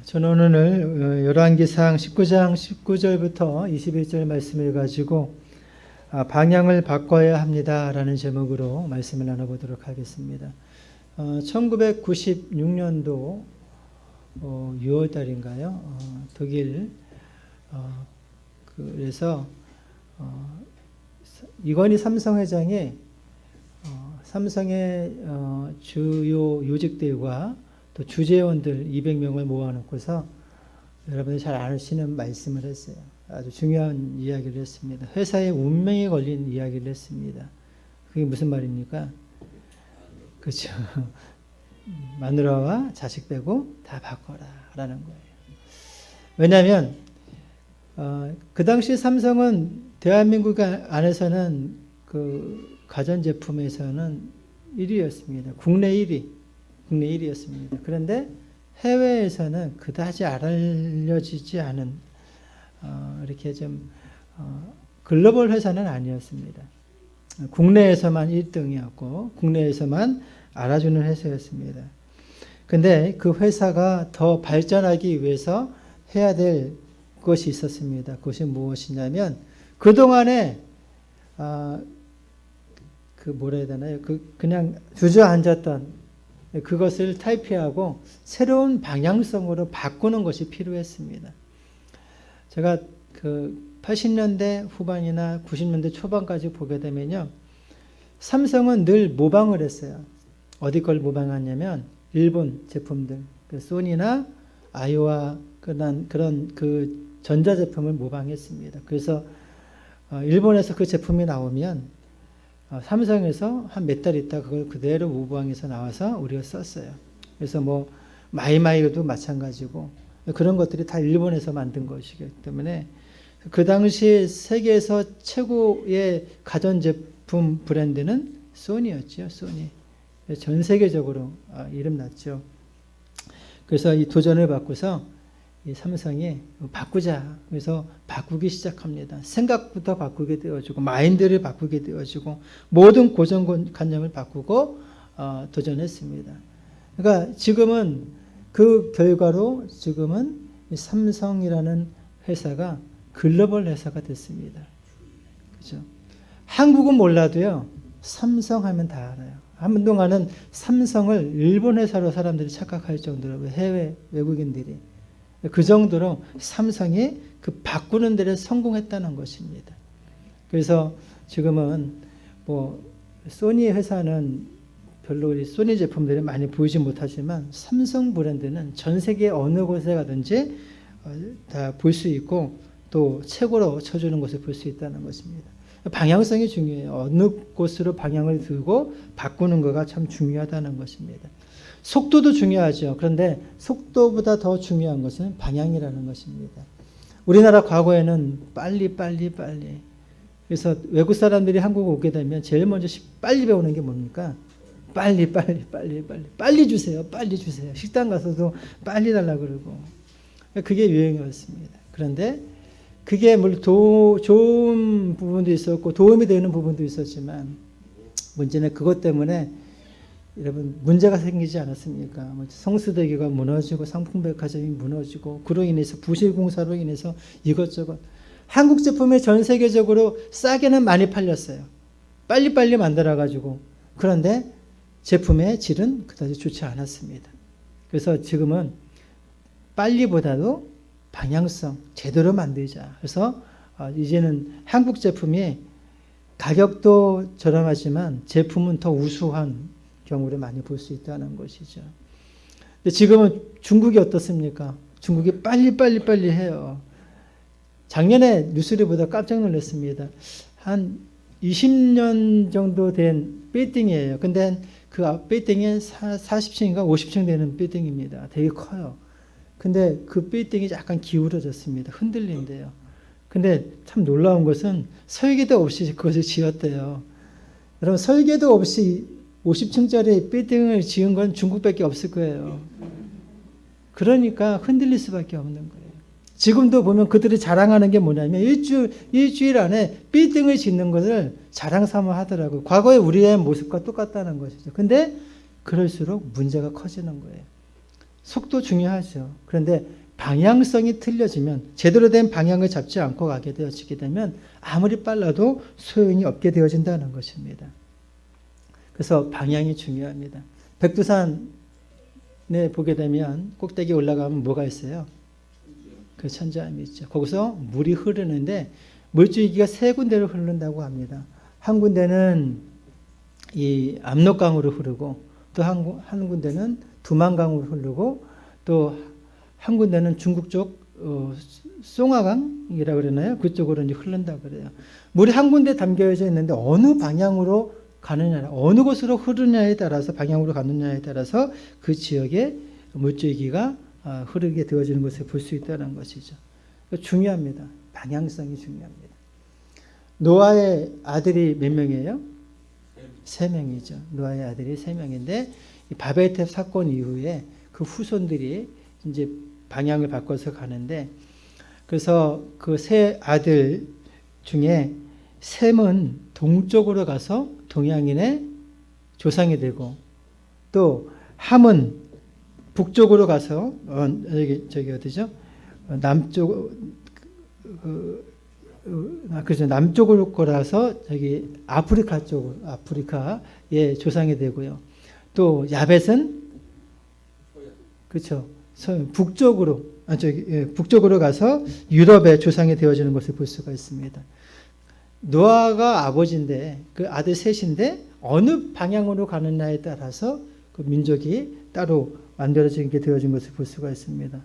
저는 오늘 열왕기상 19장 19절부터 21절 말씀을 가지고 방향을 바꿔야 합니다라는 제목으로 말씀을 나눠보도록 하겠습니다. 1996년도 6월 달인가요? 독일 그래서 이건희 삼성회장이 삼성의 주요 요직들과 또 주재원들 200명을 모아놓고서 여러분들 잘 아시는 말씀을 했어요. 아주 중요한 이야기를 했습니다. 회사의 운명이 걸린 이야기를 했습니다. 그게 무슨 말입니까? 그렇죠. 마누라와 자식 빼고 다 바꿔라 라는 거예요. 왜냐하면 그 당시 삼성은 대한민국 안에서는 그 가전제품에서는 1위였습니다. 국내 1위였습니다. 그런데 해외에서는 그다지 알려지지 않은 이렇게 좀 글로벌 회사는 아니었습니다. 국내에서만 1등이었고 국내에서만 알아주는 회사였습니다. 근데 그 회사가 더 발전하기 위해서 해야 될 것이 있었습니다. 그것이 무엇이냐면 그동안에 뭐라 해야 되나요? 그냥 주저앉았던 그것을 탈피하고 새로운 방향성으로 바꾸는 것이 필요했습니다. 제가 80년대 후반이나 90년대 초반까지 보게 되면요. 삼성은 늘 모방을 했어요. 어디 걸 모방하냐면 일본 제품들, 소니나 아이오와 그런 그 전자제품을 모방했습니다. 그래서 일본에서 그 제품이 나오면 삼성에서 한 몇 달 있다 그걸 그대로 모방해서 나와서 우리가 썼어요. 그래서 마이마이도 마찬가지고 그런 것들이 다 일본에서 만든 것이기 때문에 그 당시 세계에서 최고의 가전제품 브랜드는 소니였죠. 소니. 전 세계적으로 이름 났죠. 그래서 이 도전을 받고서 이 삼성이 바꾸자. 그래서 바꾸기 시작합니다. 생각부터 바꾸게 되어지고 마인드를 바꾸게 되어지고 모든 고정관념을 바꾸고 도전했습니다. 그러니까 지금은 그 결과로 지금은 이 삼성이라는 회사가 글로벌 회사가 됐습니다. 그렇죠? 한국은 몰라도요. 삼성하면 다 알아요. 한동안은 삼성을 일본 회사로 사람들이 착각할 정도로 해외 외국인들이 그 정도로 삼성이 그 바꾸는 데를 성공했다는 것입니다. 그래서 지금은 소니 회사는 별로 소니 제품들이 많이 보이지 못하지만 삼성 브랜드는 전 세계 어느 곳에 가든지 다 볼 수 있고 또 최고로 쳐주는 것을 볼 수 있다는 것입니다. 방향성이 중요해요. 어느 곳으로 방향을 들고 바꾸는 거가 참 중요하다는 것입니다. 속도도 중요하죠. 그런데 속도보다 더 중요한 것은 방향이라는 것입니다. 우리나라 과거에는 빨리. 그래서 외국 사람들이 한국 오게 되면 제일 먼저 빨리 배우는 게 뭡니까? 빨리 주세요. 식당 가서도 빨리 달라고 그러고. 그게 유행이었습니다. 그런데 그게 물론 좋은 부분도 있었고 도움이 되는 부분도 있었지만 문제는 그것 때문에 여러분 문제가 생기지 않았습니까? 성수대교가 무너지고 상풍백화점이 무너지고 그로 인해서 부실공사로 인해서 이것저것 한국 제품이 전 세계적으로 싸게는 많이 팔렸어요. 빨리 만들어가지고 그런데 제품의 질은 그다지 좋지 않았습니다. 그래서 지금은 빨리보다도 방향성 제대로 만들자. 그래서 이제는 한국 제품이 가격도 저렴하지만 제품은 더 우수한 경우를 많이 볼 수 있다는 것이죠. 근데 지금은 중국이 어떻습니까? 중국이 빨리 해요. 작년에 뉴스를 보다 깜짝 놀랐습니다. 한 20년 정도 된 빌딩이에요. 근데 그 빌딩이 40층인가 50층 되는 빌딩입니다. 되게 커요. 근데 그 빌딩이 약간 기울어졌습니다. 흔들린대요. 근데 참 놀라운 것은 설계도 없이 그것을 지었대요. 여러분 설계도 없이 50층짜리 빌딩을 지은 건 중국밖에 없을 거예요. 그러니까 흔들릴 수밖에 없는 거예요. 지금도 보면 그들이 자랑하는 게 뭐냐면 일주일 안에 빌딩을 짓는 것을 자랑 삼아 하더라고요. 과거의 우리의 모습과 똑같다는 것이죠. 근데 그럴수록 문제가 커지는 거예요. 속도 중요하죠. 그런데 방향성이 틀려지면 제대로 된 방향을 잡지 않고 가게 되어지게 되면 아무리 빨라도 소용이 없게 되어진다는 것입니다. 그래서 방향이 중요합니다. 백두산에 보게 되면 꼭대기 올라가면 뭐가 있어요? 그 천지암이 있죠. 거기서 물이 흐르는데 물줄기가 세 군데로 흐른다고 합니다. 한 군데는 이 압록강으로 흐르고 또 한 군데는 두만강으로 흐르고 또 한 군데는 중국 쪽 송화강이라고 그러나요? 그쪽으로 이제 흐른다고 그래요. 물이 한 군데 담겨져 있는데 어느 방향으로 가느냐, 어느 곳으로 흐르냐에 따라서 방향으로 가느냐에 따라서 그 지역의 물줄기가 흐르게 되어지는 것을 볼 수 있다는 것이죠. 중요합니다. 방향성이 중요합니다. 노아의 아들이 몇 명이에요? 3명이죠. 노아의 아들이 3명인데 이 바벨탑 사건 이후에 그 후손들이 이제 방향을 바꿔서 가는데 그래서 그 세 아들 중에 셈은 동쪽으로 가서 동양인의 조상이 되고 또 함은 북쪽으로 가서 저기 어디죠? 그래서 남쪽으로 가서 저기 아프리카의 조상이 되고요. 또 야벳은 그렇죠. 북쪽으로 가서 유럽의 조상이 되어지는 것을 볼 수가 있습니다. 노아가 아버지인데 그 아들 셋인데 어느 방향으로 가느냐에 따라서 그 민족이 따로 만들어지게 되어진 것을 볼 수가 있습니다.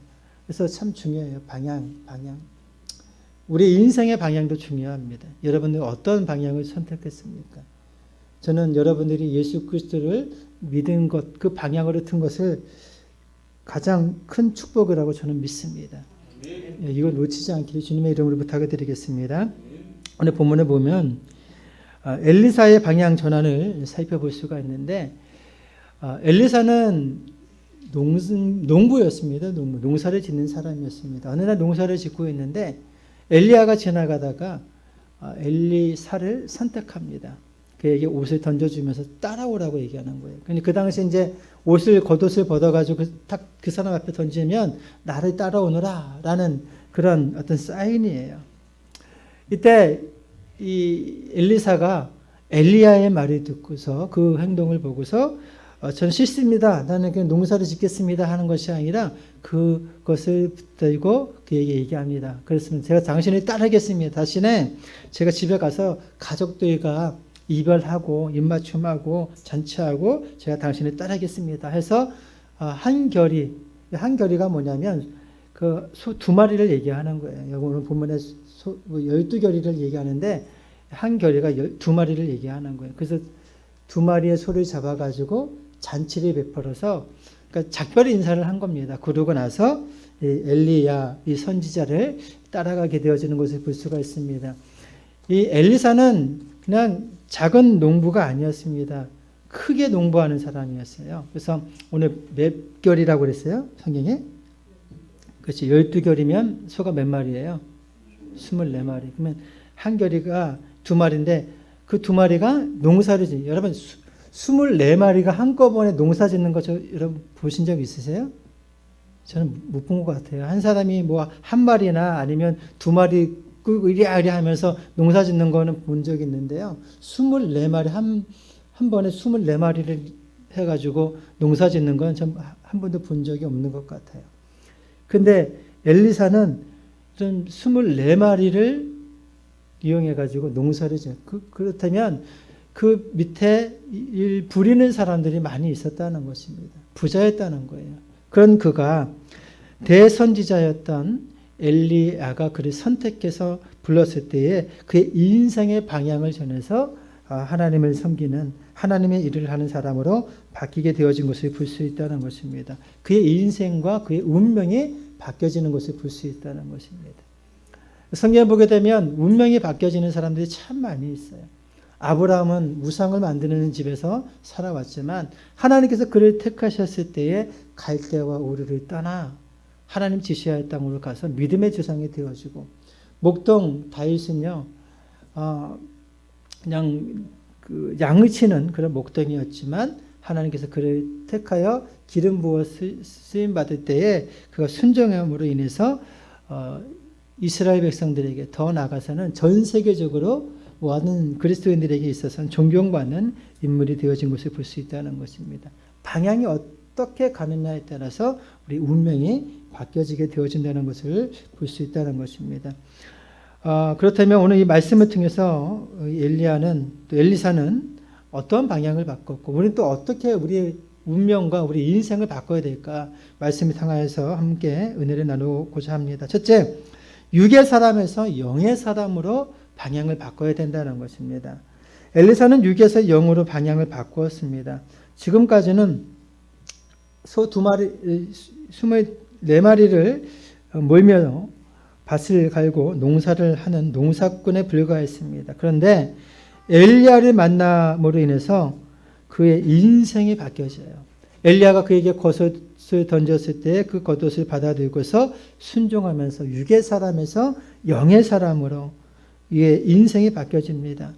그래서 참 중요해요. 방향. 우리 인생의 방향도 중요합니다. 여러분들 어떤 방향을 선택했습니까? 저는 여러분들이 예수 그리스도를 믿은 것, 그 방향으로 튼 것을 가장 큰 축복이라고 저는 믿습니다. 이걸 놓치지 않기를 주님의 이름으로 부탁을 드리겠습니다. 오늘 본문에 보면 엘리사의 방향 전환을 살펴볼 수가 있는데 엘리사는 농부였습니다. 농사를 짓는 사람이었습니다. 어느 날 농사를 짓고 있는데 엘리야가 지나가다가 엘리사를 선택합니다. 그에게 옷을 던져주면서 따라오라고 얘기하는 거예요. 그러니까 그 당시 이제 겉옷을 벗어가지고 그 사람 앞에 던지면 나를 따라오너라 라는 그런 어떤 사인이에요. 이때 이 엘리사가 엘리야의 말을 듣고서 그 행동을 보고서 저는 싫습니다. 나는 그냥 농사를 짓겠습니다 하는 것이 아니라 그것을 붙들고 그에게 얘기합니다. 그렇습니다. 제가 당신을 따르겠습니다. 대신에 제가 집에 가서 가족들과 이별하고 입맞춤하고 잔치하고 제가 당신을 따르겠습니다 해서 한결이가 뭐냐면 그 소 2마리를 얘기하는 거예요. 여기 오늘 본문에 12결의를 얘기하는데 한결이가 2마리를 얘기하는 거예요. 그래서 2마리의 소를 잡아가지고 잔치를 베풀어서 그러니까 작별 인사를 한 겁니다. 그러고 나서 이 엘리야 이 선지자를 따라가게 되어지는 것을 볼 수가 있습니다. 이 엘리사는 그냥 작은 농부가 아니었습니다. 크게 농부하는 사람이었어요. 그래서 오늘 몇 결이라고 그랬어요? 성경에? 그렇지. 12결이면 소가 몇 마리예요? 24마리. 그러면 한 결이가 2마리인데 그 2마리가 농사를 짓는 여러분 24마리가 한꺼번에 농사 짓는 거 여러분 보신 적 있으세요? 저는 못 본 것 같아요. 한 사람이 뭐 한 마리나 아니면 2마리 끌고 이리아리 하면서 농사 짓는 거는 본 적이 있는데요. 24마리 한 번에 24마리를 해가지고 농사 짓는 건 전 한 번도 본 적이 없는 것 같아요. 근데 엘리사는 좀 24마리를 이용해가지고 농사를 지어. 그렇다면 그 밑에 부리는 사람들이 많이 있었다는 것입니다. 부자였다는 거예요. 그런 그가 대선지자였던 엘리야가 그를 선택해서 불렀을 때에 그의 인생의 방향을 전해서 하나님을 섬기는 하나님의 일을 하는 사람으로 바뀌게 되어진 것을 볼 수 있다는 것입니다. 그의 인생과 그의 운명이 바뀌어지는 것을 볼 수 있다는 것입니다. 성경에 보게 되면 운명이 바뀌어지는 사람들이 참 많이 있어요. 아브라함은 우상을 만드는 집에서 살아왔지만 하나님께서 그를 택하셨을 때에 갈대와 우르를 떠나 하나님 지시할 땅으로 가서 믿음의 조상이 되어지고 목동 다윗은요 그냥 그 양을 치는 그런 목동이었지만 하나님께서 그를 택하여 기름 부어 쓰임 받을 때에 그가 순종함으로 인해서 이스라엘 백성들에게 더 나아가서는 전 세계적으로 모든 그리스도인들에게 있어서는 존경받는 인물이 되어진 것을 볼 수 있다는 것입니다. 방향이 어떻게 가느냐에 따라서 우리 운명이 바뀌어지게 되어진다는 것을 볼 수 있다는 것입니다. 그렇다면 오늘 이 말씀을 통해서 엘리야는 또 엘리사는 어떤 방향을 바꿨고 우리는 또 어떻게 우리 운명과 우리 인생을 바꿔야 될까 말씀을 통해서 함께 은혜를 나누고자 합니다. 첫째, 육의 사람에서 영의 사람으로 방향을 바꿔야 된다는 것입니다. 엘리사는 육에서 영으로 방향을 바꾸었습니다. 지금까지는 소 2마리, 24마리를 몰며 밭을 갈고 농사를 하는 농사꾼에 불과했습니다. 그런데 엘리야를 만남으로 인해서 그의 인생이 바뀌어져요. 엘리야가 그에게 겉옷을 던졌을 때 그 겉옷을 받아들고서 순종하면서 육의 사람에서 영의 사람으로 이의 인생이 바뀌어집니다.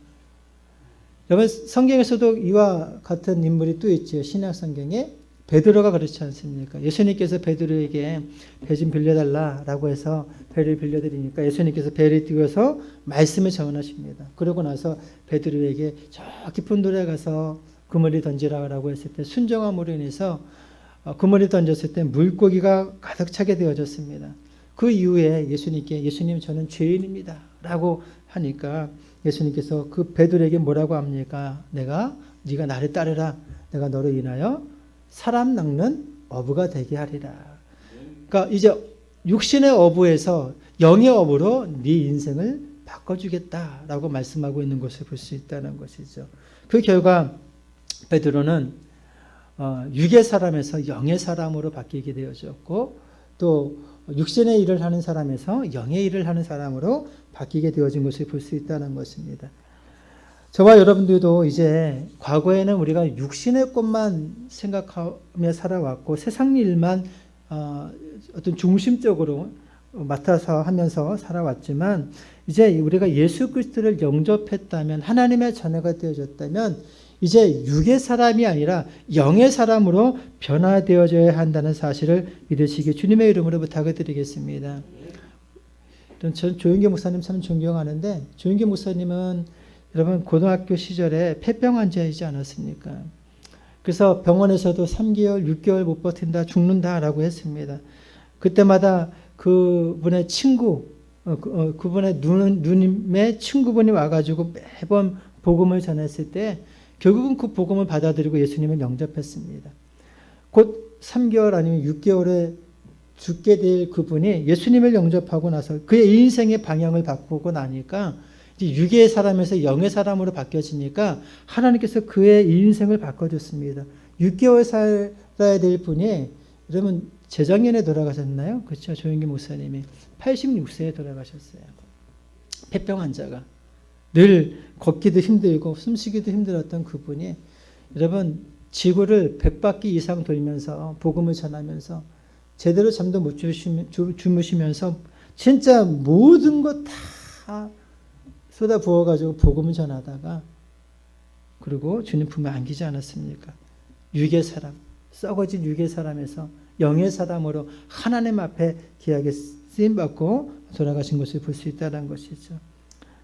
여러분 성경에서도 이와 같은 인물이 또 있죠. 신약 성경에 베드로가 그렇지 않습니까? 예수님께서 베드로에게 배 좀 빌려달라라고 해서 배를 빌려드리니까 예수님께서 배를 띄워서 말씀을 전하십니다. 그러고 나서 베드로에게 저 깊은 돌에 가서 그물을 던지라고 했을 때 순종함으로 인해서 그물을 던졌을 때 물고기가 가득 차게 되어졌습니다. 그 이후에 예수님 저는 죄인입니다 라고 하니까 예수님께서 그 베드로에게 뭐라고 합니까? 네가 나를 따르라. 내가 너로 인하여 사람 낚는 어부가 되게 하리라. 그러니까 이제 육신의 어부에서 영의 어부로 네 인생을 바꿔주겠다라고 말씀하고 있는 것을 볼 수 있다는 것이죠. 그 결과 베드로는 육의 사람에서 영의 사람으로 바뀌게 되어졌고 또 육신의 일을 하는 사람에서 영의 일을 하는 사람으로 바뀌게 되어진 것을 볼 수 있다는 것입니다. 저와 여러분들도 이제 과거에는 우리가 육신의 것만 생각하며 살아왔고 세상 일만 어떤 중심적으로 맡아서 하면서 살아왔지만 이제 우리가 예수 그리스도를 영접했다면 하나님의 자녀가 되어졌다면 이제 육의 사람이 아니라 영의 사람으로 변화되어져야 한다는 사실을 믿으시기 주님의 이름으로 부탁을 드리겠습니다. 전 조윤기 목사님 참 존경하는데 조윤기 목사님은 여러분 고등학교 시절에 폐병 환자이지 않았습니까? 그래서 병원에서도 3개월, 6개월 못 버틴다, 죽는다라고 했습니다. 그때마다 그분의 친구, 그분의 누님의 친구분이 와가지고 매번 복음을 전했을 때 결국은 그 복음을 받아들이고 예수님을 영접했습니다. 곧 3개월 아니면 6개월에 죽게 될 그분이 예수님을 영접하고 나서 그의 인생의 방향을 바꾸고 나니까 육의 사람에서 영의 사람으로 바뀌어지니까 하나님께서 그의 인생을 바꿔줬습니다. 6개월 살아야 될 분이 여러분 재작년에 돌아가셨나요? 그렇죠. 조영기 목사님이 86세에 돌아가셨어요. 폐병 환자가 늘 걷기도 힘들고 숨쉬기도 힘들었던 그분이 여러분 지구를 100바퀴 이상 돌면서 복음을 전하면서 제대로 잠도 못 주무시면서 진짜 모든 것 다 쏟아 부어가지고 복음을 전하다가 그리고 주님 품에 안기지 않았습니까? 육의 사람, 썩어진 육의 사람에서 영의 사람으로 하나님 앞에 귀하게 쓰임받고 돌아가신 것을 볼 수 있다는 것이죠.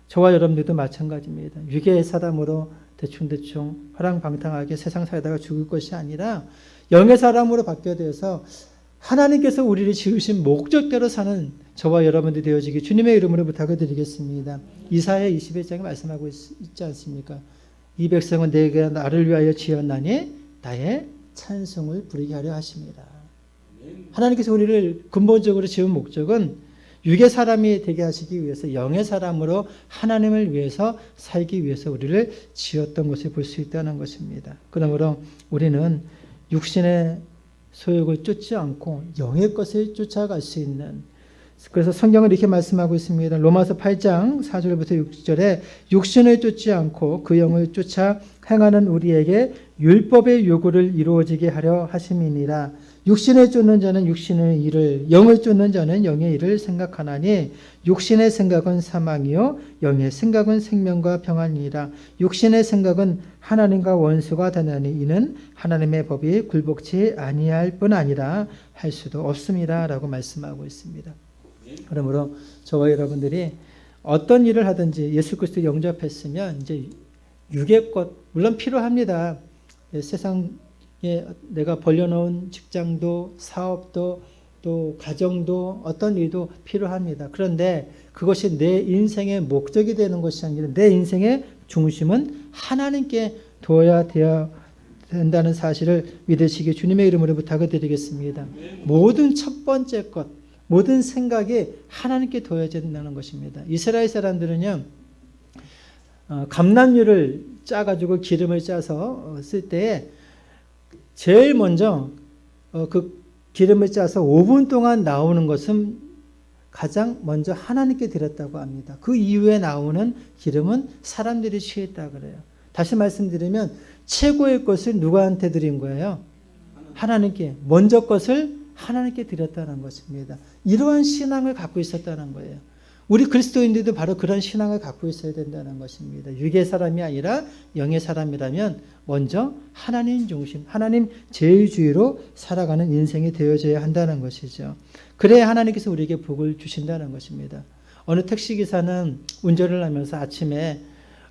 저와 여러분들도 마찬가지입니다. 육의 사람으로 대충대충 화랑방탕하게 세상 살다가 죽을 것이 아니라 영의 사람으로 바뀌어야 돼서 하나님께서 우리를 지으신 목적대로 사는 저와 여러분들이 되어지기 주님의 이름으로 부탁을 드리겠습니다. 이사야 21장에 말씀하고 있지 않습니까? 이 백성은 내가 나를 위하여 지었나니 나의 찬송을 부르게 하려 하십니다. 하나님께서 우리를 근본적으로 지은 목적은 육의 사람이 되게 하시기 위해서 영의 사람으로 하나님을 위해서 살기 위해서 우리를 지었던 것을 볼 수 있다는 것입니다. 그러므로 우리는 육신의 소욕을 쫓지 않고 영의 것을 쫓아갈 수 있는 그래서 성경은 이렇게 말씀하고 있습니다. 로마서 8장 4절부터 6절에 육신을 쫓지 않고 그 영을 쫓아 행하는 우리에게 율법의 요구를 이루어지게 하려 하심이니라. 육신에 쫓는 자는 육신의 일을, 영을 쫓는 자는 영의 일을 생각하나니 육신의 생각은 사망이요 영의 생각은 생명과 평안이니라. 육신의 생각은 하나님과 원수가 되나니 이는 하나님의 법이 굴복치 아니할 뿐 아니라 할 수도 없습니다 라고 말씀하고 있습니다. 그러므로 저와 여러분들이 어떤 일을 하든지 예수 그리스도 영접했으면 이제 육의 것 물론 필요합니다. 세상에 내가 벌려놓은 직장도 사업도 또 가정도 어떤 일도 필요합니다. 그런데 그것이 내 인생의 목적이 되는 것이 아니라 내 인생의 중심은 하나님께 둬야 된다는 사실을 믿으시기 주님의 이름으로 부탁을 드리겠습니다. 모든 첫 번째 것, 모든 생각이 하나님께 둬야 된다는 것입니다. 이스라엘 사람들은요, 감람유를 짜가지고 기름을 짜서 쓸 때에 제일 먼저 그 기름을 짜서 5분 동안 나오는 것은 가장 먼저 하나님께 드렸다고 합니다. 그 이후에 나오는 기름은 사람들이 취했다 그래요. 다시 말씀드리면 최고의 것을 누구한테 드린 거예요? 하나님께. 먼저 것을 하나님께 드렸다는 것입니다. 이러한 신앙을 갖고 있었다는 거예요. 우리 그리스도인들도 바로 그런 신앙을 갖고 있어야 된다는 것입니다. 육의 사람이 아니라 영의 사람이라면 먼저 하나님 중심, 하나님 제일주의로 살아가는 인생이 되어져야 한다는 것이죠. 그래야 하나님께서 우리에게 복을 주신다는 것입니다. 어느 택시기사는 운전을 하면서 아침에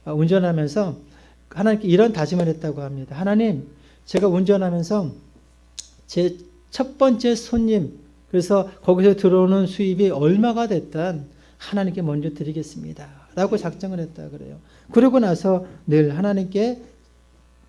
운전하면서 하나님께 이런 다짐을 했다고 합니다. 하나님, 제가 운전하면서 제 첫 번째 손님, 그래서 거기서 들어오는 수입이 얼마가 됐든 하나님께 먼저 드리겠습니다 라고 작정을 했다 그래요. 그러고 나서 늘 하나님께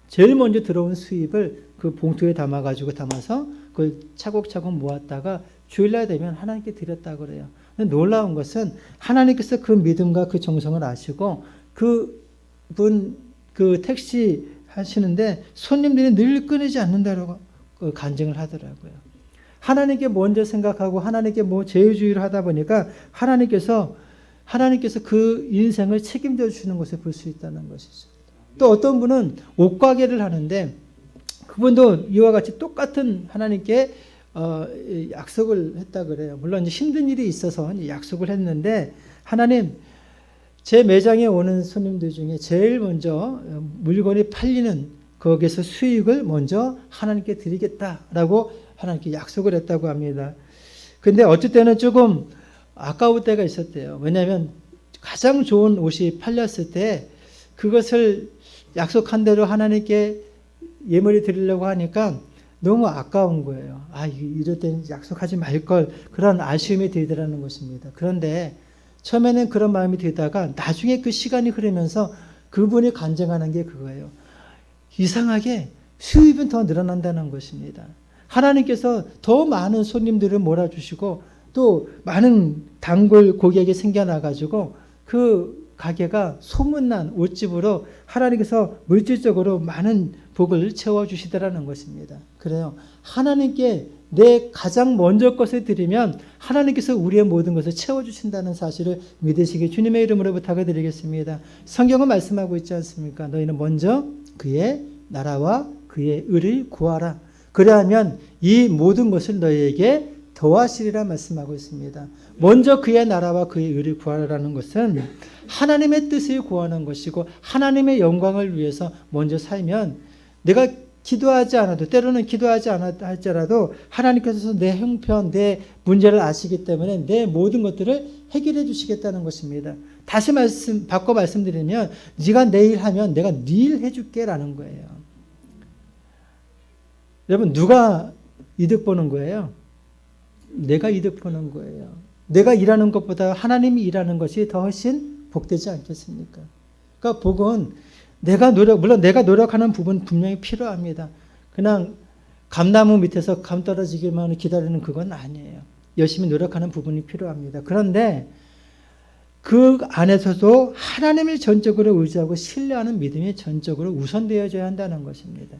제일 먼저 들어온 수입을 그 봉투에 담아서 그걸 차곡차곡 모았다가 주일날 되면 하나님께 드렸다 그래요. 근데 놀라운 것은 하나님께서 그 믿음과 그 정성을 아시고 그분 그 택시 하시는데 손님들이 늘 끊이지 않는다고 간증을 하더라고요. 하나님께 먼저 생각하고 하나님께 제일주의를 하다 보니까 하나님께서 그 인생을 책임져 주시는 것을 볼 수 있다는 것이죠. 또 어떤 분은 옷가게를 하는데 그분도 이와 같이 똑같은 하나님께 약속을 했다 그래요. 물론 이제 힘든 일이 있어서 약속을 했는데 하나님, 제 매장에 오는 손님들 중에 제일 먼저 물건이 팔리는 거기에서 수익을 먼저 하나님께 드리겠다라고 하나님께 약속을 했다고 합니다. 근데 어쩔 때는 조금 아까울 때가 있었대요. 왜냐하면 가장 좋은 옷이 팔렸을 때 그것을 약속한 대로 하나님께 예물을 드리려고 하니까 너무 아까운 거예요. 이럴 때는 약속하지 말걸, 그런 아쉬움이 들더라는 것입니다. 그런데 처음에는 그런 마음이 들다가 나중에 그 시간이 흐르면서 그분이 간증하는 게 그거예요. 이상하게 수입은 더 늘어난다는 것입니다. 하나님께서 더 많은 손님들을 몰아주시고 또 많은 단골 고객이 생겨나가지고 그 가게가 소문난 옷집으로 하나님께서 물질적으로 많은 복을 채워주시더라는 것입니다. 그래요. 하나님께 내 가장 먼저 것을 드리면 하나님께서 우리의 모든 것을 채워주신다는 사실을 믿으시기 주님의 이름으로 부탁을 드리겠습니다. 성경은 말씀하고 있지 않습니까? 너희는 먼저 그의 나라와 그의 의를 구하라. 그래야면 이 모든 것을 너희에게 더하시리라 말씀하고 있습니다. 먼저 그의 나라와 그의 의를 구하라는 것은 하나님의 뜻을 구하는 것이고 하나님의 영광을 위해서 먼저 살면 내가 기도하지 않아도, 때로는 기도하지 않았다 할지라도 하나님께서 내 형편, 내 문제를 아시기 때문에 내 모든 것들을 해결해 주시겠다는 것입니다. 다시 바꿔 말씀드리면 네가 내일 하면 내가 네 일 해줄게 라는 거예요. 여러분, 누가 이득 보는 거예요? 내가 이득 보는 거예요. 내가 일하는 것보다 하나님이 일하는 것이 더 훨씬 복되지 않겠습니까? 그러니까 복은 물론 내가 노력하는 부분 분명히 필요합니다. 그냥 감나무 밑에서 감 떨어지기만 기다리는 그건 아니에요. 열심히 노력하는 부분이 필요합니다. 그런데 그 안에서도 하나님을 전적으로 의지하고 신뢰하는 믿음이 전적으로 우선되어져야 한다는 것입니다.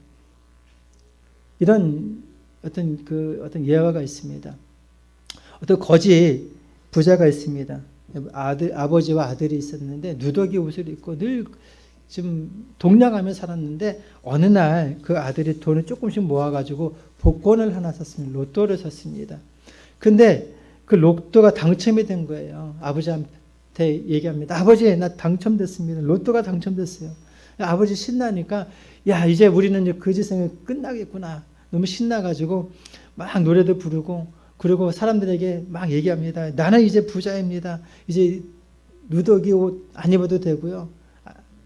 이런 어떤 예화가 있습니다. 어떤 거지 부자가 있습니다. 아버지와 아들이 있었는데 누더기 옷을 입고 늘 좀 동냥하며 살았는데 어느 날 그 아들이 돈을 조금씩 모아가지고 복권을 하나 샀습니다. 로또를 샀습니다. 근데 그 로또가 당첨이 된 거예요. 아버지한테 얘기합니다. 아버지, 나 당첨됐습니다. 로또가 당첨됐어요. 아버지 신나니까 야, 이제 우리는 이제 거지 생이 끝나겠구나. 너무 신나가지고 막 노래도 부르고 그리고 사람들에게 막 얘기합니다. 나는 이제 부자입니다. 이제 누더기 옷 안 입어도 되고요.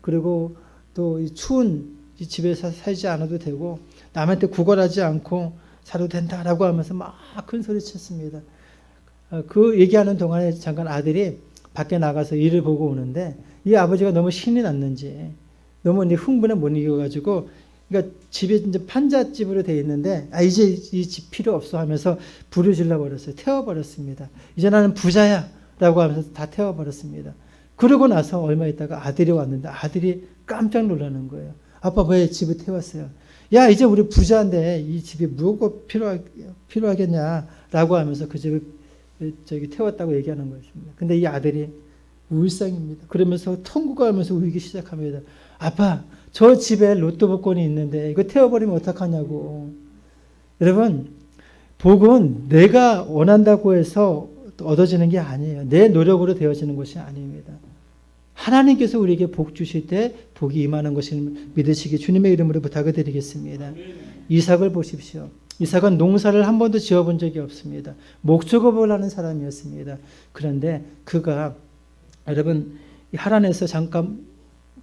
그리고 또 추운 집에서 살지 않아도 되고 남한테 구걸하지 않고 살아도 된다라고 하면서 막 큰 소리 쳤습니다. 그 얘기하는 동안에 잠깐 아들이 밖에 나가서 일을 보고 오는데 이 아버지가 너무 신이 났는지 너무 흥분에 못 이겨가지고 그러니까 집이 이제 판잣집으로 돼 있는데 이제 이 집 필요 없어 하면서 불을 질러 버렸어요. 태워버렸습니다. 이제 나는 부자야라고 하면서 다 태워버렸습니다. 그러고 나서 얼마 있다가 아들이 왔는데 아들이 깜짝 놀라는 거예요. 아빠 왜 집을 태웠어요? 야, 이제 우리 부자인데 이 집이 뭐가 필요하겠냐라고 하면서 그 집을 태웠다고 얘기하는 것입니다. 근데 이 아들이 울상입니다. 그러면서 통곡하면서 울기 시작합니다. 아빠, 저 집에 로또 복권이 있는데 이거 태워버리면 어떡하냐고. 여러분, 복은 내가 원한다고 해서 얻어지는 게 아니에요. 내 노력으로 되어지는 것이 아닙니다. 하나님께서 우리에게 복 주실 때 복이 임하는 것을 믿으시기 주님의 이름으로 부탁을 드리겠습니다. 이삭을 보십시오. 이삭은 농사를 한 번도 지어본 적이 없습니다. 목축업을 하는 사람이었습니다. 그런데 그가 여러분 하란에서 잠깐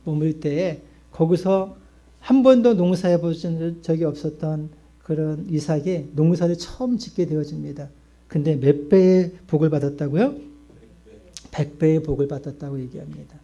머물 때에 거기서 한 번도 농사해 본 적이 없었던 그런 이삭이 농사를 처음 짓게 되어집니다. 근데 몇 배의 복을 받았다고요? 100배의 복을 받았다고 얘기합니다.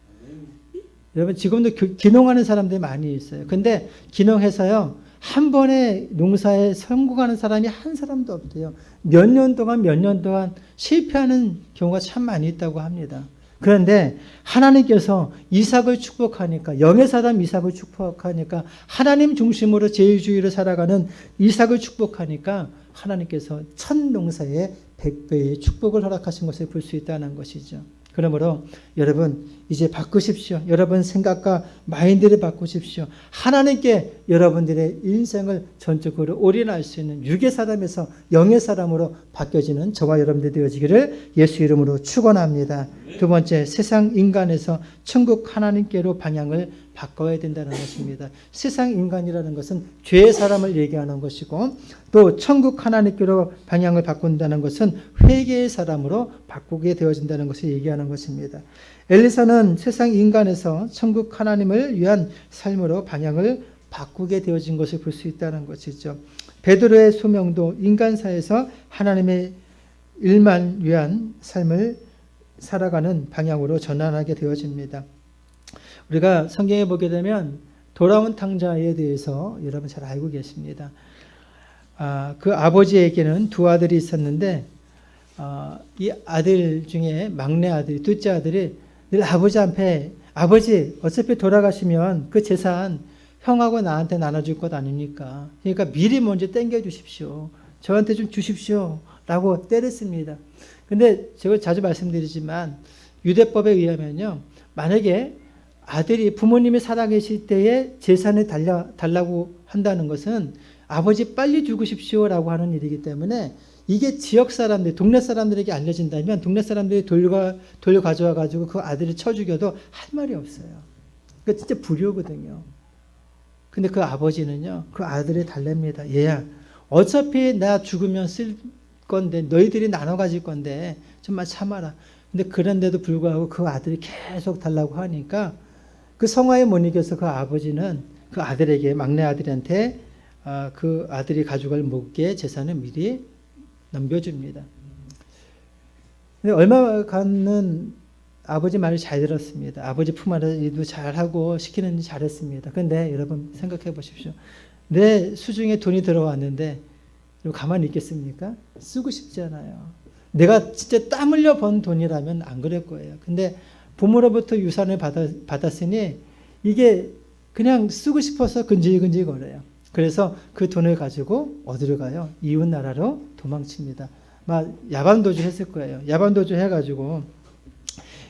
여러분 지금도 기농하는 사람들이 많이 있어요. 근데 기농해서요 한 번에 농사에 성공하는 사람이 한 사람도 없대요. 몇 년 동안 실패하는 경우가 참 많이 있다고 합니다. 그런데 하나님께서 이삭을 축복하니까 영의 사람 이삭을 축복하니까 하나님 중심으로 제일주의로 살아가는 이삭을 축복하니까 하나님께서 첫 농사에 100배의 축복을 허락하신 것을 볼 수 있다는 것이죠. 그러므로 여러분 이제 바꾸십시오. 여러분 생각과 마인드를 바꾸십시오. 하나님께 여러분들의 인생을 전적으로 올인할 수 있는 육의 사람에서 영의 사람으로 바뀌어지는 저와 여러분들 되어지기를 예수 이름으로 축원합니다. 두 번째, 세상 인간에서 천국 하나님께로 방향을 바꿔야 된다는 것입니다. 세상 인간이라는 것은 죄의 사람을 얘기하는 것이고 또 천국 하나님께로 방향을 바꾼다는 것은 회개의 사람으로 바꾸게 되어진다는 것을 얘기하는 것입니다. 엘리사는 세상 인간에서 천국 하나님을 위한 삶으로 방향을 바꾸게 되어진 것을 볼 수 있다는 것이죠. 베드로의 소명도 인간사에서 하나님의 일만 위한 삶을 살아가는 방향으로 전환하게 되어집니다. 우리가 성경에 보게 되면 돌아온 탕자에 대해서 여러분 잘 알고 계십니다. 그 아버지에게는 두 아들이 있었는데 이 아들 중에 막내 아들이 둘째 아들이 늘 아버지 앞에 아버지 어차피 돌아가시면 그 재산 형하고 나한테 나눠줄 것 아닙니까? 그러니까 미리 먼저 땡겨 주십시오. 저한테 좀 주십시오. 라고 때렸습니다. 근데 제가 자주 말씀드리지만 유대법에 의하면요. 만약에 아들이 부모님이 살아계실 때에 재산을 달라고 한다는 것은 아버지 빨리 죽으십시오라고 하는 일이기 때문에 이게 지역 사람들, 동네 사람들에게 알려진다면 동네 사람들이 돌 가져와 가지고 그 아들을 쳐 죽여도 할 말이 없어요. 그러니까 진짜 불효거든요. 근데 그 아버지는요, 그 아들을 달랩니다. 얘야, 어차피 나 죽으면 쓸 건데 너희들이 나눠 가질 건데 정말 참아라. 근데 그런데도 불구하고 그 아들이 계속 달라고 하니까 그 성화에 못 이겨서 그 아버지는 그 아들에게 막내 아들한테 그 아들이 가져갈 목의 재산을 미리 넘겨줍니다. 근데 얼마간은 아버지 말을 잘 들었습니다. 아버지 품 안에서 일도 잘하고 시키는 일 잘했습니다. 근데 여러분 생각해 보십시오. 내 수중에 돈이 들어왔는데 가만히 있겠습니까? 쓰고 싶지 않아요. 내가 진짜 땀 흘려 번 돈이라면 안 그럴 거예요. 근데 부모로부터 유산을 받았으니 이게 그냥 쓰고 싶어서 근질근질 거려요. 그래서 그 돈을 가지고 어디로 가요? 이웃 나라로 도망칩니다. 막 야반도주 했을 거예요. 야반도주 해가지고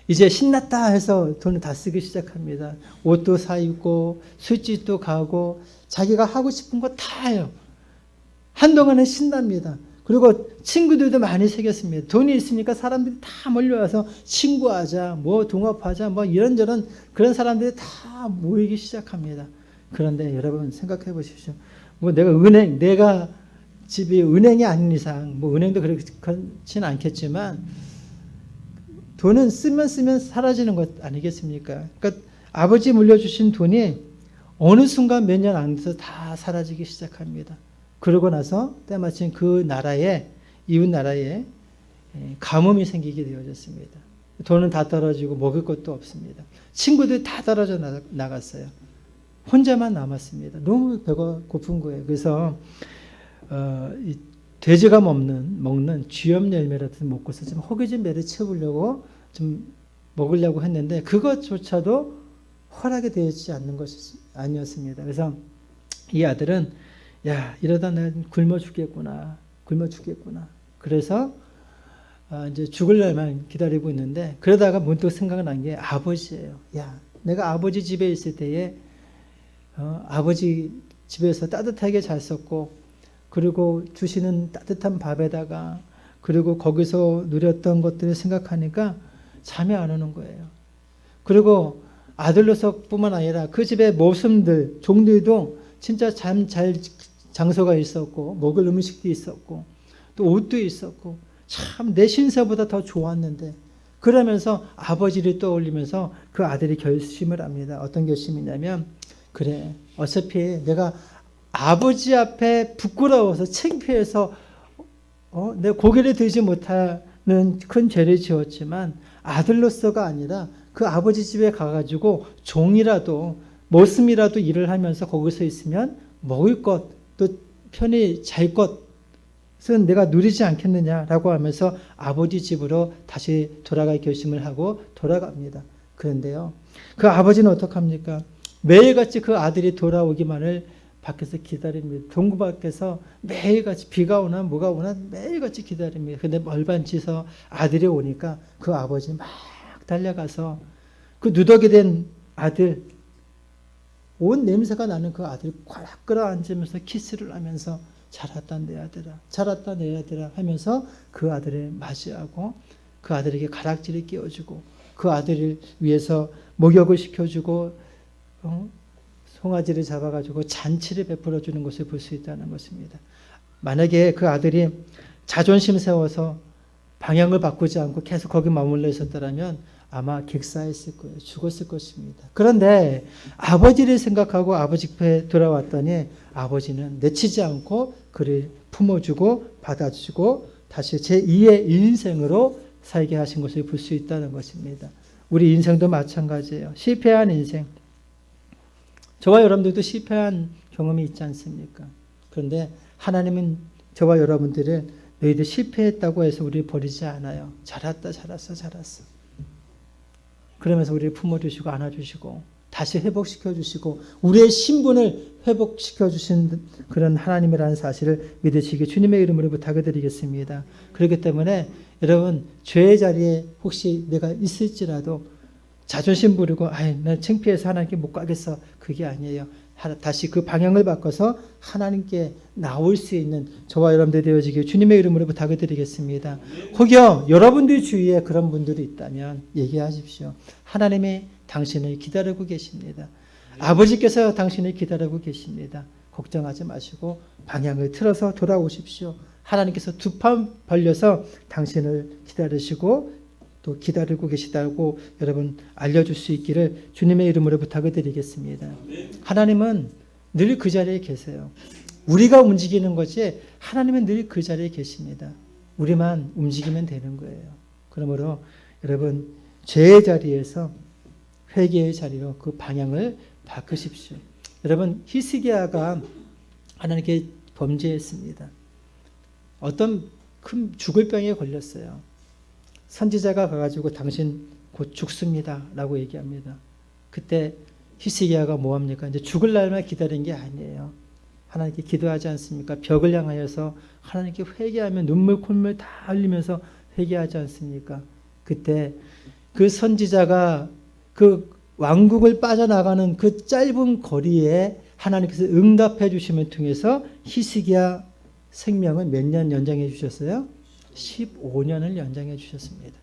이제 신났다 해서 돈을 다 쓰기 시작합니다. 옷도 사 입고 술집도 가고 자기가 하고 싶은 거 다 해요. 한동안은 신납니다. 그리고 친구들도 많이 생겼습니다. 돈이 있으니까 사람들이 다 몰려와서 친구하자, 뭐 동업하자, 뭐 이런저런 그런 사람들이 다 모이기 시작합니다. 그런데 여러분 생각해 보십시오. 뭐 내가 집이 은행이 아닌 이상, 뭐 은행도 그렇지는 않겠지만 돈은 쓰면 사라지는 것 아니겠습니까? 그러니까 아버지 물려주신 돈이 어느 순간 몇 년 안 돼서 다 사라지기 시작합니다. 그러고 나서 때마침 그 나라에, 이웃 나라에 가뭄이 생기게 되어졌습니다. 돈은 다 떨어지고 먹을 것도 없습니다. 친구들이 다 떨어져 나갔어요. 혼자만 남았습니다. 너무 배가 고픈 거예요. 그래서 이 돼지가 먹는 쥐염 열매라도 먹고서 좀 허기진 배를 채우려고 좀 먹으려고 했는데 그것조차도 허락이 되지 않는 것이 아니었습니다. 그래서 이 아들은 야, 이러다 난 굶어 죽겠구나. 그래서 이제 죽을 날만 기다리고 있는데 그러다가 문득 생각난 게 아버지예요. 야, 내가 아버지 집에 있을 때에 아버지 집에서 따뜻하게 잘 썼고 그리고 주시는 따뜻한 밥에다가 그리고 거기서 누렸던 것들을 생각하니까 잠이 안 오는 거예요. 그리고 아들로서뿐만 아니라 그 집의 모습들, 종들도 진짜 잘 장소가 있었고 먹을 음식도 있었고 또 옷도 있었고 참 내 신세보다 더 좋았는데 그러면서 아버지를 떠올리면서 그 아들이 결심을 합니다. 어떤 결심이냐면 그래 어차피 내가 아버지 앞에 부끄러워서 창피해서 내 고개를 들지 못하는 큰 죄를 지었지만 아들로서가 아니라 그 아버지 집에 가가지고 종이라도 머슴이라도 일을 하면서 거기서 있으면 먹을 것 또 편히 잘 것은 내가 누리지 않겠느냐라고 하면서 아버지 집으로 다시 돌아갈 결심을 하고 돌아갑니다. 그런데요, 그 아버지는 어떡합니까? 매일같이 그 아들이 돌아오기만을 밖에서 기다립니다. 동구 밖에서 매일같이 비가 오나 뭐가 오나 매일같이 기다립니다. 근데 멀반치서 아들이 오니까 그 아버지 막 달려가서 그 누더기 된 아들, 온 냄새가 나는 그 아들이 꽉 끌어안으면서 키스를 하면서 잘했다 내 아들아, 잘했다 내 아들아 하면서 그 아들을 맞이하고 그 아들에게 가락지를 끼워주고 그 아들을 위해서 목욕을 시켜주고 송아지를 잡아가지고 잔치를 베풀어 주는 것을 볼 수 있다는 것입니다. 만약에 그 아들이 자존심 세워서 방향을 바꾸지 않고 계속 거기 머물러 있었더라면 아마 객사했을 거예요. 죽었을 것입니다. 그런데 아버지를 생각하고 아버지 곁에 돌아왔더니 아버지는 내치지 않고 그를 품어주고 받아주고 다시 제2의 인생으로 살게 하신 것을 볼 수 있다는 것입니다. 우리 인생도 마찬가지예요. 실패한 인생. 저와 여러분들도 실패한 경험이 있지 않습니까? 그런데 하나님은 저와 여러분들을 너희들 실패했다고 해서 우리를 버리지 않아요. 잘했다, 잘했어. 그러면서 우리를 품어주시고 안아주시고 다시 회복시켜주시고 우리의 신분을 회복시켜주신 그런 하나님이라는 사실을 믿으시기 주님의 이름으로 부탁을 드리겠습니다. 그렇기 때문에 여러분 죄의 자리에 혹시 내가 있을지라도 자존심 부리고 나 창피해서 하나님께 못 가겠어. 그게 아니에요. 다시 그 방향을 바꿔서 하나님께 나올 수 있는 저와 여러분들이 되어지길 주님의 이름으로 부탁을 드리겠습니다. 혹여 여러분들 주위에 그런 분들이 있다면 얘기하십시오. 하나님이 당신을 기다리고 계십니다. 아버지께서 당신을 기다리고 계십니다. 걱정하지 마시고 방향을 틀어서 돌아오십시오. 하나님께서 두 판 벌려서 당신을 기다리시고 또 기다리고 계시다고 여러분 알려줄 수 있기를 주님의 이름으로 부탁을 드리겠습니다. 하나님은 늘 그 자리에 계세요. 우리가 움직이는 거지 하나님은 늘 그 자리에 계십니다. 우리만 움직이면 되는 거예요. 그러므로 여러분 죄의 자리에서 회개의 자리로 그 방향을 바꾸십시오. 여러분 히스기야가 하나님께 범죄했습니다. 어떤 큰 죽을 병에 걸렸어요. 선지자가 가가지고 당신 곧 죽습니다 라고 얘기합니다. 그때 히스기야가 뭐합니까? 이제 죽을 날만 기다린 게 아니에요. 하나님께 기도하지 않습니까? 벽을 향하여서 하나님께 회개하며 눈물 콧물 다 흘리면서 회개하지 않습니까? 그때 그 선지자가 그 왕국을 빠져나가는 그 짧은 거리에 하나님께서 응답해 주심을 통해서 히스기야 생명을 몇 년 연장해 주셨어요? 15년을 연장해 주셨습니다.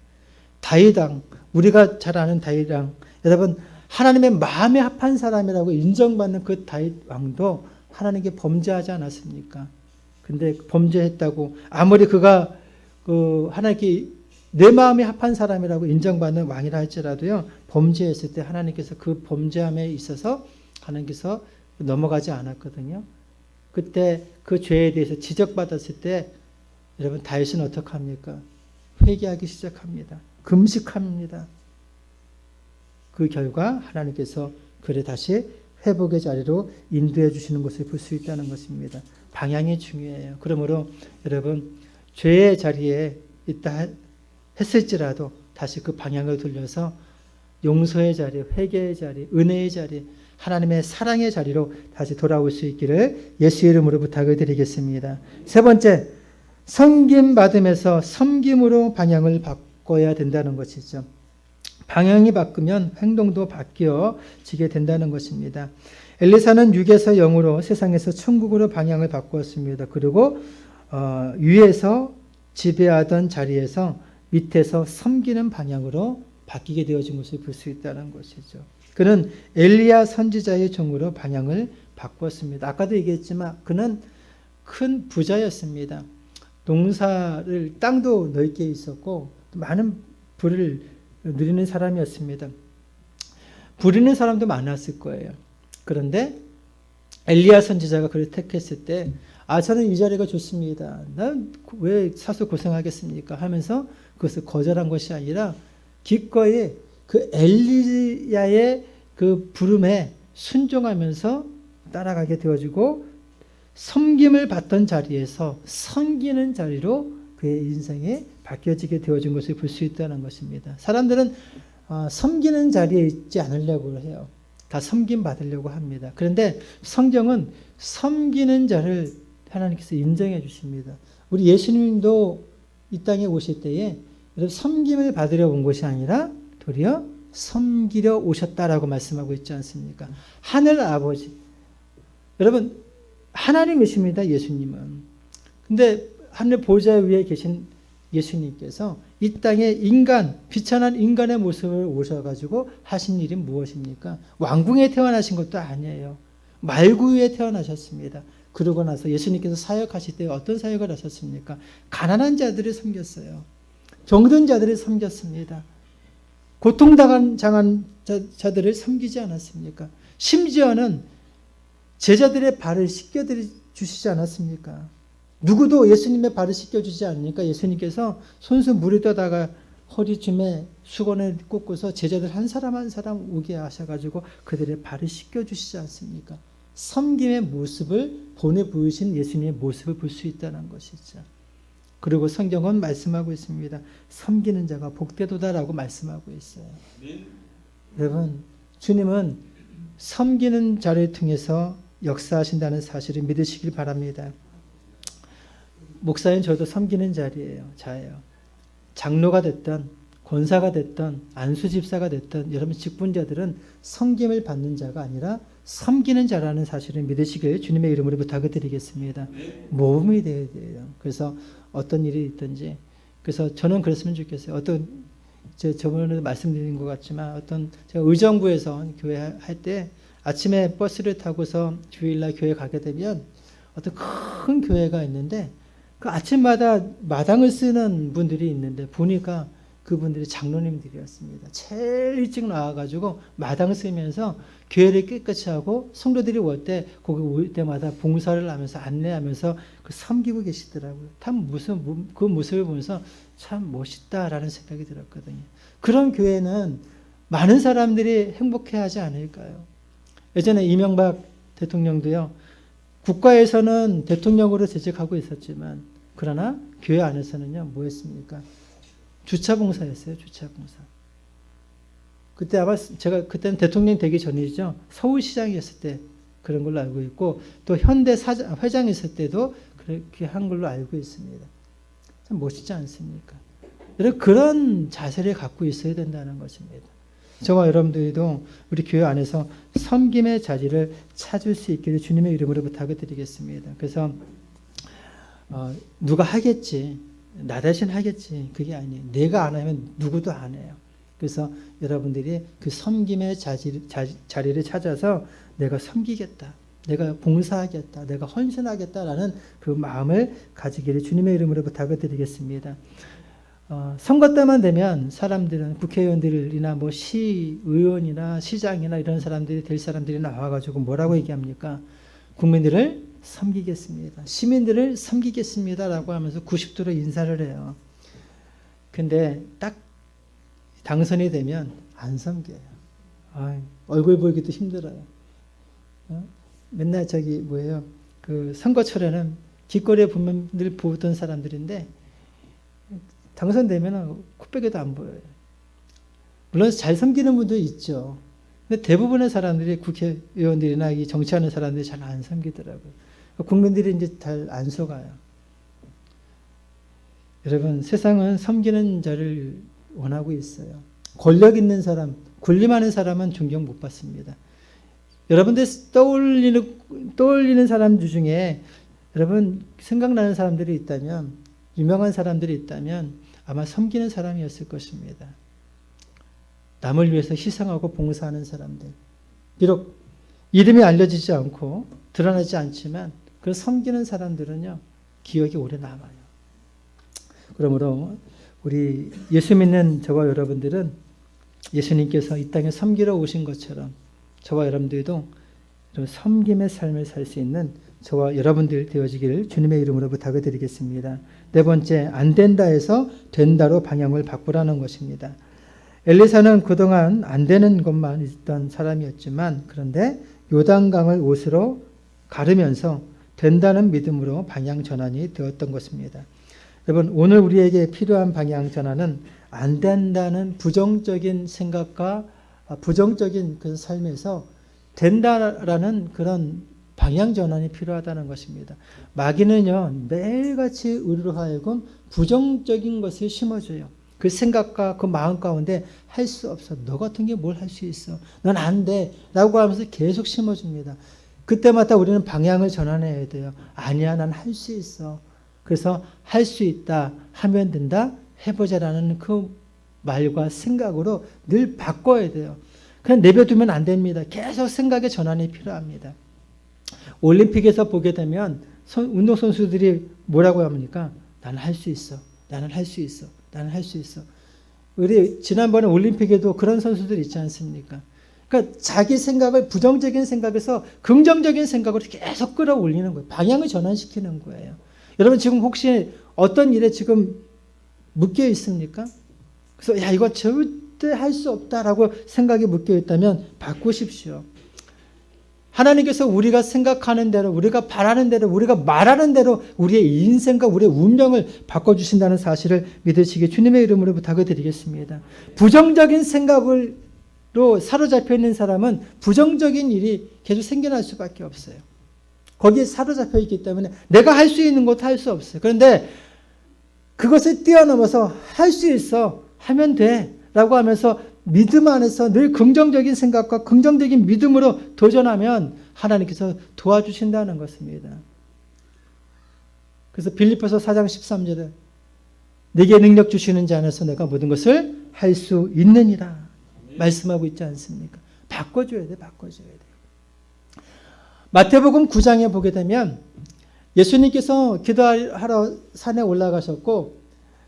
다윗왕, 우리가 잘 아는 다윗왕, 여러분 하나님의 마음에 합한 사람이라고 인정받는 그 다윗왕도 하나님께 범죄하지 않았습니까? 근데 범죄했다고 아무리 그가 하나님께 내 마음에 합한 사람이라고 인정받는 왕이라 할지라도요, 범죄했을 때 하나님께서 그 범죄함에 있어서 하나님께서 넘어가지 않았거든요. 그때 그 죄에 대해서 지적받았을 때 여러분 다윗은 어떻게 합니까? 회개하기 시작합니다. 금식합니다. 그 결과 하나님께서 그를 다시 회복의 자리로 인도해 주시는 것을 볼 수 있다는 것입니다. 방향이 중요해요. 그러므로 여러분 죄의 자리에 있다 했을지라도 다시 그 방향을 돌려서 용서의 자리, 회개의 자리, 은혜의 자리, 하나님의 사랑의 자리로 다시 돌아올 수 있기를 예수 이름으로 부탁을 드리겠습니다. 세 번째, 섬김 받음에서 섬김으로 방향을 바꿔야 된다는 것이죠. 방향이 바뀌면 행동도 바뀌어지게 된다는 것입니다. 엘리사는 육에서 영으로 세상에서 천국으로 방향을 바꾸었습니다. 그리고 위에서 지배하던 자리에서 밑에서 섬기는 방향으로 바뀌게 되어진 것을 볼 수 있다는 것이죠. 그는 엘리야 선지자의 종으로 방향을 바꾸었습니다. 아까도 얘기했지만 그는 큰 부자였습니다. 농사를 땅도 넓게 있었고 많은 부를 누리는 사람이었습니다. 부리는 사람도 많았을 거예요. 그런데 엘리야 선지자가 그를 택했을 때 저는 이 자리가 좋습니다. 난 왜 사서 고생하겠습니까? 하면서 그것을 거절한 것이 아니라 기꺼이 그 엘리야의 그 부름에 순종하면서 따라가게 되어지고 섬김을 받던 자리에서 섬기는 자리로 그의 인생이 바뀌어지게 되어진 것을 볼 수 있다는 것입니다. 사람들은 섬기는 자리에 있지 않으려고 해요. 다 섬김 받으려고 합니다. 그런데 성경은 섬기는 자를 하나님께서 인정해 주십니다. 우리 예수님도 이 땅에 오실 때에 섬김을 받으려 온 것이 아니라 도리어 섬기려 오셨다라고 말씀하고 있지 않습니까? 하늘 아버지, 여러분 하나님이십니다. 예수님은. 근데 하늘 보좌 위에 계신 예수님께서 이 땅에 비천한 인간의 모습을 오셔가지고 하신 일이 무엇입니까? 왕궁에 태어나신 것도 아니에요. 말구유에 태어나셨습니다. 그러고 나서 예수님께서 사역하실 때 어떤 사역을 하셨습니까? 가난한 자들을 섬겼어요. 병든 자들을 섬겼습니다. 고통당한 자들을 섬기지 않았습니까? 심지어는 제자들의 발을 씻겨주시지 않았습니까? 누구도 예수님의 발을 씻겨주지 않으니까 예수님께서 손수 물에 떠다가 허리춤에 수건을 꽂고서 제자들 한 사람 한 사람 오게 하셔가지고 그들의 발을 씻겨주시지 않습니까? 섬김의 모습을 보여주신 예수님의 모습을 볼 수 있다는 것이죠. 그리고 성경은 말씀하고 있습니다. 섬기는 자가 복되도다라고 말씀하고 있어요. 여러분, 주님은 섬기는 자를 통해서 역사하신다는 사실을 믿으시길 바랍니다. 목사인 저도 섬기는 자예요. 장로가 됐던 권사가 됐던 안수집사가 됐던 여러분 직분자들은 섬김을 받는 자가 아니라 섬기는 자라는 사실을 믿으시길 주님의 이름으로 부탁을 드리겠습니다. 모범이 되어야 돼요. 그래서 어떤 일이 있든지, 그래서 저는 그랬으면 좋겠어요. 저번에도 말씀드린 것 같지만 제가 의정부에서 교회 할 때 아침에 버스를 타고서 주일날 교회 가게 되면 어떤 큰 교회가 있는데 그 아침마다 마당을 쓰는 분들이 있는데 보니까 그분들이 장로님들이었습니다. 제일 일찍 나와가지고 마당을 쓰면서 교회를 깨끗이 하고 성도들이 올 때 거기 올 때마다 봉사를 하면서 안내하면서 섬기고 계시더라고요. 그 모습을 보면서 참 멋있다라는 생각이 들었거든요. 그런 교회는 많은 사람들이 행복해하지 않을까요? 예전에 이명박 대통령도요. 국가에서는 대통령으로 재직하고 있었지만 그러나 교회 안에서는요. 뭐였습니까? 주차봉사였어요. 주차봉사. 그때 아마 제가 그때는 대통령 되기 전이죠. 서울시장이었을 때 그런 걸로 알고 있고 또 현대 회장이었을 때도 그렇게 한 걸로 알고 있습니다. 참 멋있지 않습니까? 여러분 그런 자세를 갖고 있어야 된다는 것입니다. 저와 여러분들도 우리 교회 안에서 섬김의 자리를 찾을 수 있기를 주님의 이름으로 부탁을 드리겠습니다. 그래서 누가 하겠지, 나 대신 하겠지, 그게 아니에요. 내가 안 하면 누구도 안 해요. 그래서 여러분들이 그 섬김의 자리를 찾아서 내가 섬기겠다, 내가 봉사하겠다, 내가 헌신하겠다라는 그 마음을 가지기를 주님의 이름으로 부탁을 드리겠습니다. 선거 때만 되면 사람들은 국회의원들이나 뭐 시의원이나 시장이나 이런 사람들이 될 사람들이 나와가지고 뭐라고 얘기합니까? 국민들을 섬기겠습니다. 시민들을 섬기겠습니다라고 하면서 90도로 인사를 해요. 근데 딱 당선이 되면 안 섬겨요. 얼굴 보기도 힘들어요. 맨날 그 선거철에는 길거리에 보면 늘 보던 사람들인데 당선되면 코빼기도 안 보여요. 물론 잘 섬기는 분도 있죠. 근데 대부분의 사람들이 국회의원들이나 이 정치하는 사람들이 잘 안 섬기더라고요. 국민들이 이제 잘 안 속아요. 여러분, 세상은 섬기는 자를 원하고 있어요. 권력 있는 사람, 군림하는 사람은 존경 못 받습니다. 여러분들 떠올리는 사람 중에 여러분 생각나는 사람들이 있다면, 유명한 사람들이 있다면 아마 섬기는 사람이었을 것입니다. 남을 위해서 희생하고 봉사하는 사람들. 비록 이름이 알려지지 않고 드러나지 않지만 그 섬기는 사람들은요, 기억이 오래 남아요. 그러므로 우리 예수 믿는 저와 여러분들은 예수님께서 이 땅에 섬기러 오신 것처럼 저와 여러분들도 섬김의 삶을 살 수 있는 저와 여러분들 되어지기를 주님의 이름으로 부탁을 드리겠습니다. 네 번째, 안 된다 해서 된다로 방향을 바꾸라는 것입니다. 엘리사는 그동안 안 되는 것만 있던 사람이었지만 그런데 요단강을 옷으로 가르면서 된다는 믿음으로 방향 전환이 되었던 것입니다. 여러분, 오늘 우리에게 필요한 방향 전환은 안 된다는 부정적인 생각과 부정적인 그 삶에서 된다라는 그런 방향 전환이 필요하다는 것입니다. 마귀는요, 매일같이 우리로 하여금 부정적인 것을 심어줘요. 그 생각과 그 마음 가운데 할 수 없어. 너 같은 게 뭘 할 수 있어. 넌 안 돼. 라고 하면서 계속 심어줍니다. 그때마다 우리는 방향을 전환해야 돼요. 아니야, 난 할 수 있어. 그래서 할 수 있다, 하면 된다, 해보자라는 그 말과 생각으로 늘 바꿔야 돼요. 그냥 내버두면 안 됩니다. 계속 생각의 전환이 필요합니다. 올림픽에서 보게 되면 운동선수들이 뭐라고 합니까? 나는 할 수 있어. 나는 할 수 있어. 나는 할 수 있어. 우리 지난번에 올림픽에도 그런 선수들 있지 않습니까? 그러니까 자기 생각을 부정적인 생각에서 긍정적인 생각으로 계속 끌어올리는 거예요. 방향을 전환시키는 거예요. 여러분 지금 혹시 어떤 일에 지금 묶여 있습니까? 그래서 야, 이거 절대 할 수 없다라고 생각이 묶여 있다면 바꾸십시오. 하나님께서 우리가 생각하는 대로, 우리가 바라는 대로, 우리가 말하는 대로 우리의 인생과 우리의 운명을 바꿔주신다는 사실을 믿으시기 주님의 이름으로 부탁을 드리겠습니다. 부정적인 생각으로 사로잡혀 있는 사람은 부정적인 일이 계속 생겨날 수밖에 없어요. 거기에 사로잡혀 있기 때문에 내가 할 수 있는 것도 할 수 없어요. 그런데 그것을 뛰어넘어서 할 수 있어, 하면 돼 라고 하면서 믿음 안에서 늘 긍정적인 생각과 긍정적인 믿음으로 도전하면 하나님께서 도와주신다는 것입니다. 그래서 빌립보서 4장 13절에 내게 능력 주시는 자 안에서 내가 모든 것을 할 수 있느니라 말씀하고 있지 않습니까? 바꿔줘야 돼, 바꿔줘야 돼. 마태복음 9장에 보게 되면 예수님께서 기도하러 산에 올라가셨고,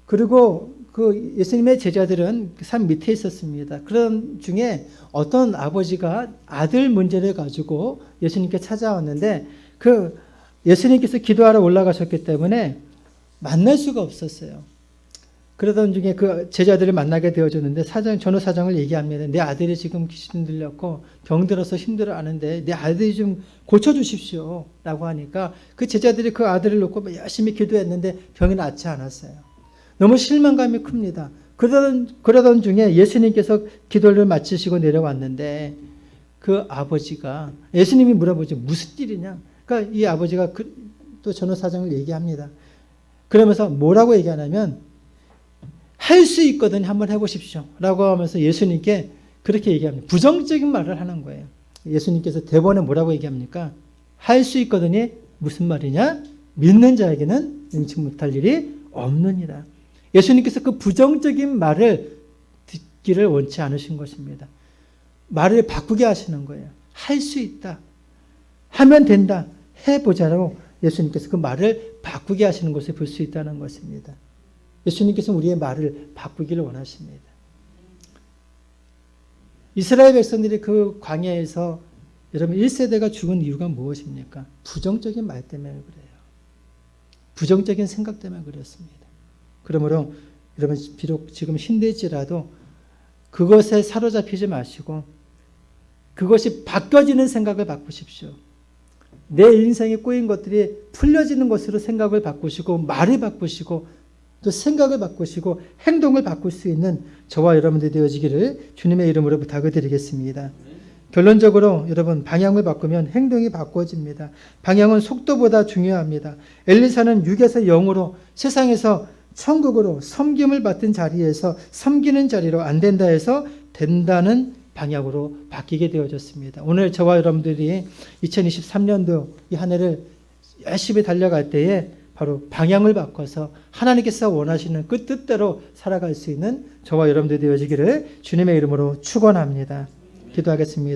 그리고 그 예수님의 제자들은 산 밑에 있었습니다. 그런 중에 어떤 아버지가 아들 문제를 가지고 예수님께 찾아왔는데, 그 예수님께서 기도하러 올라가셨기 때문에 만날 수가 없었어요. 그러던 중에 그 제자들을 만나게 되어졌는데 전후 사정을 얘기합니다. 내 아들이 지금 귀신 들렸고 병들어서 힘들어하는데 내 아들이 좀 고쳐주십시오 라고 하니까 그 제자들이 그 아들을 놓고 열심히 기도했는데 병이 낫지 않았어요. 너무 실망감이 큽니다. 그러던 중에 예수님께서 기도를 마치시고 내려왔는데 그 아버지가, 예수님이 물어보죠. 무슨 일이냐? 그러니까 이 아버지가 또 전후 사정을 얘기합니다. 그러면서 뭐라고 얘기하냐면, 할 수 있거든요. 한번 해보십시오. 라고 하면서 예수님께 그렇게 얘기합니다. 부정적인 말을 하는 거예요. 예수님께서 대본에 뭐라고 얘기합니까? 할 수 있거든요. 무슨 말이냐? 믿는 자에게는 능치 못할 일이 없느니라. 예수님께서 그 부정적인 말을 듣기를 원치 않으신 것입니다. 말을 바꾸게 하시는 거예요. 할 수 있다. 하면 된다. 해보자라고 예수님께서 그 말을 바꾸게 하시는 것을 볼 수 있다는 것입니다. 예수님께서 우리의 말을 바꾸기를 원하십니다. 이스라엘 백성들이 그 광야에서 여러분 1세대가 죽은 이유가 무엇입니까? 부정적인 말 때문에 그래요. 부정적인 생각 때문에 그렇습니다. 그러므로 여러분 비록 지금 힘들지라도 그것에 사로잡히지 마시고 그것이 바뀌어지는 생각을 바꾸십시오. 내 인생에 꼬인 것들이 풀려지는 것으로 생각을 바꾸시고 말을 바꾸시고 또 생각을 바꾸시고 행동을 바꿀 수 있는 저와 여러분들이 되어지기를 주님의 이름으로 부탁을 드리겠습니다. 결론적으로 여러분 방향을 바꾸면 행동이 바꿔집니다. 방향은 속도보다 중요합니다. 엘리사는 6에서 0으로 세상에서 천국으로 섬김을 받던 자리에서 섬기는 자리로 안 된다 해서 된다는 방향으로 바뀌게 되어졌습니다. 오늘 저와 여러분들이 2023년도 이 한 해를 열심히 달려갈 때에 바로 방향을 바꿔서 하나님께서 원하시는 그 뜻대로 살아갈 수 있는 저와 여러분들이 되어지기를 주님의 이름으로 축원합니다. 기도하겠습니다.